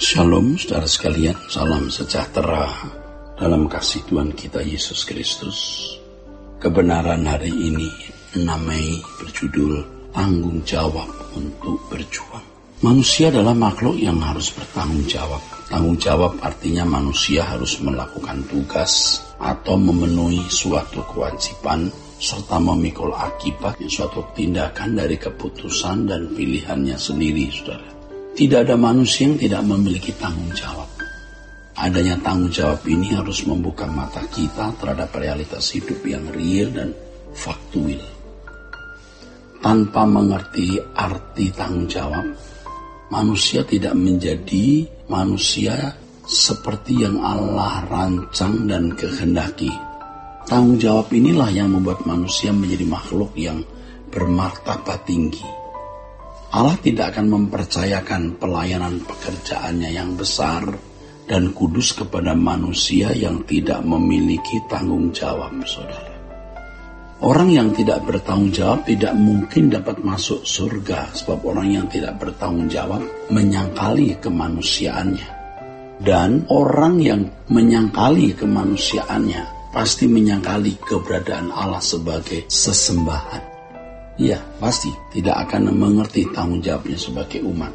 Shalom saudara sekalian, salam sejahtera dalam kasih Tuhan kita Yesus Kristus. Kebenaran hari ini 6 Mei berjudul Tanggung Jawab untuk Berjuang. Manusia adalah makhluk yang harus bertanggung jawab. Tanggung jawab artinya manusia harus melakukan tugas atau memenuhi suatu kewajiban serta memikul akibat suatu tindakan dari keputusan dan pilihannya sendiri, saudara. Tidak ada manusia yang tidak memiliki tanggung jawab. Adanya tanggung jawab ini harus membuka mata kita terhadap realitas hidup yang real dan faktual. Tanpa mengerti arti tanggung jawab, manusia tidak menjadi manusia seperti yang Allah rancang dan kehendaki. Tanggung jawab inilah yang membuat manusia menjadi makhluk yang bermartabat tinggi. Allah tidak akan mempercayakan pelayanan pekerjaannya yang besar dan kudus kepada manusia yang tidak memiliki tanggung jawab, saudara. Orang yang tidak bertanggung jawab tidak mungkin dapat masuk surga, sebab orang yang tidak bertanggung jawab menyangkali kemanusiaannya. Dan orang yang menyangkali kemanusiaannya pasti menyangkali keberadaan Allah sebagai sesembahan. Ya, pasti tidak akan mengerti tanggung jawabnya sebagai umat.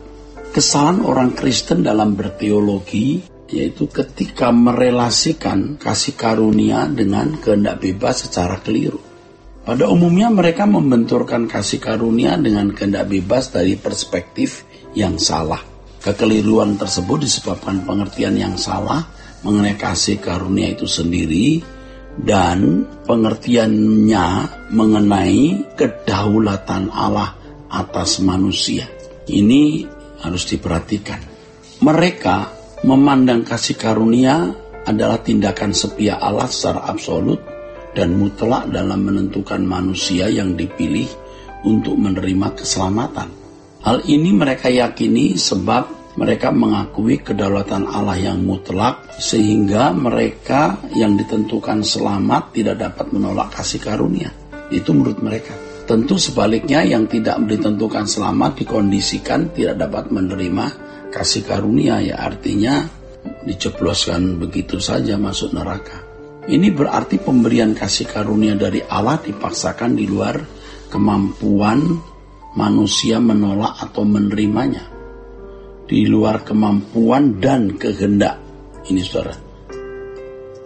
Kesalahan orang Kristen dalam berteologi yaitu ketika merelasikan kasih karunia dengan kehendak bebas secara keliru. Pada umumnya mereka membenturkan kasih karunia dengan kehendak bebas dari perspektif yang salah. Kekeliruan tersebut disebabkan pengertian yang salah mengenai kasih karunia itu sendiri dan pengertiannya mengenai kedaulatan Allah atas manusia. Ini harus diperhatikan. Mereka memandang kasih karunia adalah tindakan setia Allah secara absolut dan mutlak dalam menentukan manusia yang dipilih untuk menerima keselamatan. Hal ini mereka yakini sebab mereka mengakui kedaulatan Allah yang mutlak sehingga mereka yang ditentukan selamat tidak dapat menolak kasih karunia. Itu menurut mereka. Tentu sebaliknya yang tidak ditentukan selamat dikondisikan tidak dapat menerima kasih karunia, ya artinya dijebloskan begitu saja masuk neraka. Ini berarti pemberian kasih karunia dari Allah dipaksakan di luar kemampuan manusia menolak atau menerimanya. Di luar kemampuan dan kehendak. Ini saudara.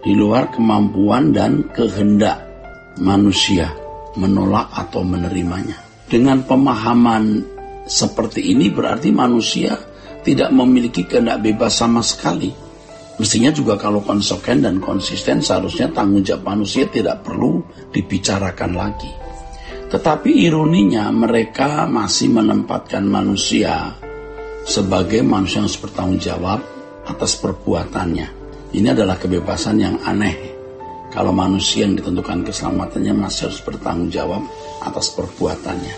Di luar kemampuan dan kehendak manusia menolak atau menerimanya. Dengan pemahaman seperti ini berarti manusia tidak memiliki kehendak bebas sama sekali. Mestinya juga kalau konsekuen dan konsisten seharusnya tanggung jawab manusia tidak perlu dibicarakan lagi. Tetapi ironinya mereka masih menempatkan manusia sebagai manusia yang harus bertanggung jawab atas perbuatannya. Ini adalah kebebasan yang aneh. Kalau manusia yang ditentukan keselamatannya masih harus bertanggung jawab atas perbuatannya.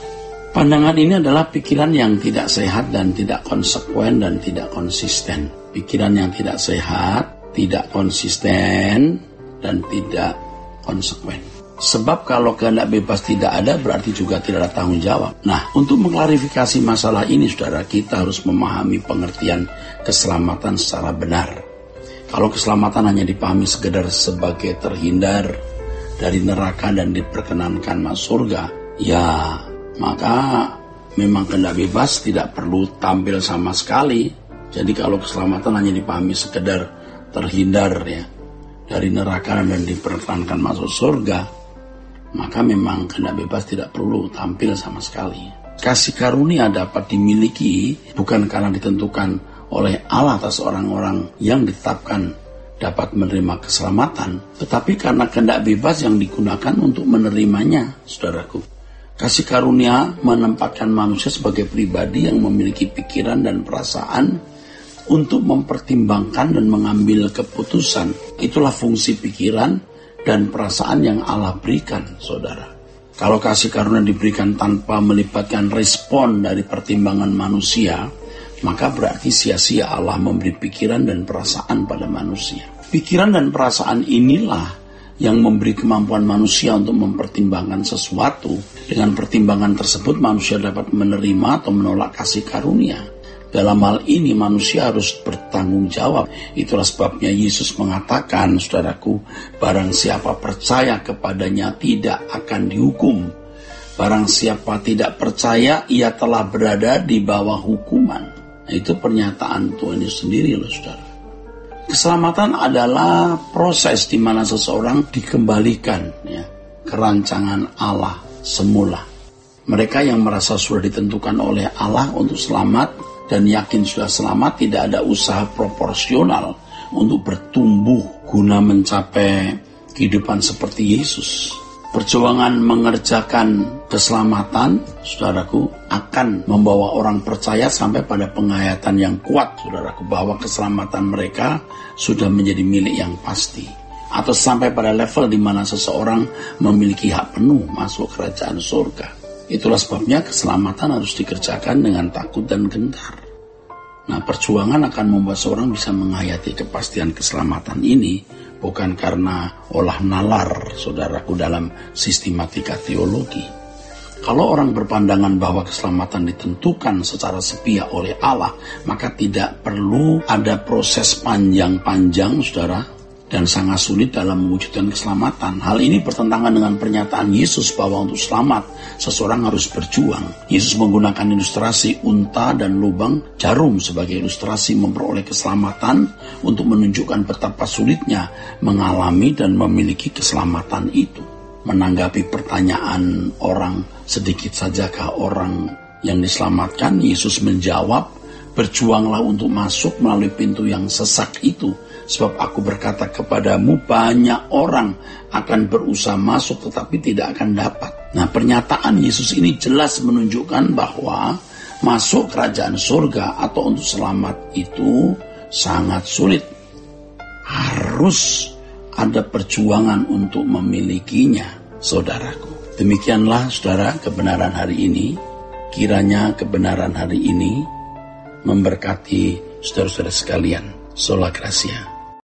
Pandangan ini adalah pikiran yang tidak sehat dan tidak konsekuen dan tidak konsisten. Pikiran yang tidak sehat, tidak konsisten, dan tidak konsekuen. Sebab kalau kehendak bebas tidak ada berarti juga tidak ada tanggung jawab. Nah, untuk mengklarifikasi masalah ini, saudara, kita harus memahami pengertian keselamatan secara benar. Kalau keselamatan hanya dipahami sekedar sebagai terhindar dari neraka dan diperkenankan masuk surga, ya maka memang kehendak bebas tidak perlu tampil sama sekali. Jadi kalau keselamatan hanya dipahami sekedar terhindar ya dari neraka dan diperkenankan masuk surga, maka memang kehendak bebas tidak perlu tampil sama sekali. Kasih karunia dapat dimiliki bukan karena ditentukan oleh Allah atas orang-orang yang ditetapkan dapat menerima keselamatan, tetapi karena kehendak bebas yang digunakan untuk menerimanya, saudaraku. Kasih karunia menempatkan manusia sebagai pribadi yang memiliki pikiran dan perasaan untuk mempertimbangkan dan mengambil keputusan. Itulah fungsi pikiran dan perasaan yang Allah berikan, saudara. Kalau kasih karunia diberikan tanpa melibatkan respon dari pertimbangan manusia, maka berarti sia-sia Allah memberi pikiran dan perasaan pada manusia. Pikiran dan perasaan inilah yang memberi kemampuan manusia untuk mempertimbangkan sesuatu. Dengan pertimbangan tersebut manusia dapat menerima atau menolak kasih karunia. Dalam hal ini manusia harus bertanggung jawab. Itulah sebabnya Yesus mengatakan, saudaraku, barang siapa percaya kepadanya tidak akan dihukum. Barang siapa tidak percaya, ia telah berada di bawah hukuman. Nah, itu pernyataan Tuhan Yesus sendiri loh, saudara. Keselamatan adalah proses di mana seseorang dikembalikan ke rancangan Allah semula. Mereka yang merasa sudah ditentukan oleh Allah untuk selamat dan yakin sudah selamat, tidak ada usaha proporsional untuk bertumbuh guna mencapai kehidupan seperti Yesus. Perjuangan mengerjakan keselamatan, saudaraku, akan membawa orang percaya sampai pada penghayatan yang kuat, saudaraku, bahwa keselamatan mereka sudah menjadi milik yang pasti. Atau sampai pada level di mana seseorang memiliki hak penuh masuk kerajaan surga. Itulah sebabnya keselamatan harus dikerjakan dengan takut dan gentar. Nah, perjuangan akan membuat seorang bisa menghayati kepastian keselamatan ini bukan karena olah nalar, saudaraku, dalam sistematika teologi. Kalau orang berpandangan bahwa keselamatan ditentukan secara sepihak oleh Allah, maka tidak perlu ada proses panjang-panjang, saudara, dan sangat sulit dalam mewujudkan keselamatan. Hal ini bertentangan dengan pernyataan Yesus bahwa untuk selamat, seseorang harus berjuang. Yesus menggunakan ilustrasi unta dan lubang jarum sebagai ilustrasi memperoleh keselamatan untuk menunjukkan betapa sulitnya mengalami dan memiliki keselamatan itu. Menanggapi pertanyaan orang, sedikit sajakah orang yang diselamatkan? Yesus menjawab, berjuanglah untuk masuk melalui pintu yang sesak itu. Sebab aku berkata kepadamu, banyak orang akan berusaha masuk tetapi tidak akan dapat. Nah, pernyataan Yesus ini jelas menunjukkan bahwa masuk kerajaan surga atau untuk selamat itu sangat sulit. Harus ada perjuangan untuk memilikinya, saudaraku. Demikianlah, saudara, kebenaran hari ini. Kiranya kebenaran hari ini memberkati saudara-saudara sekalian. Sola Gracia.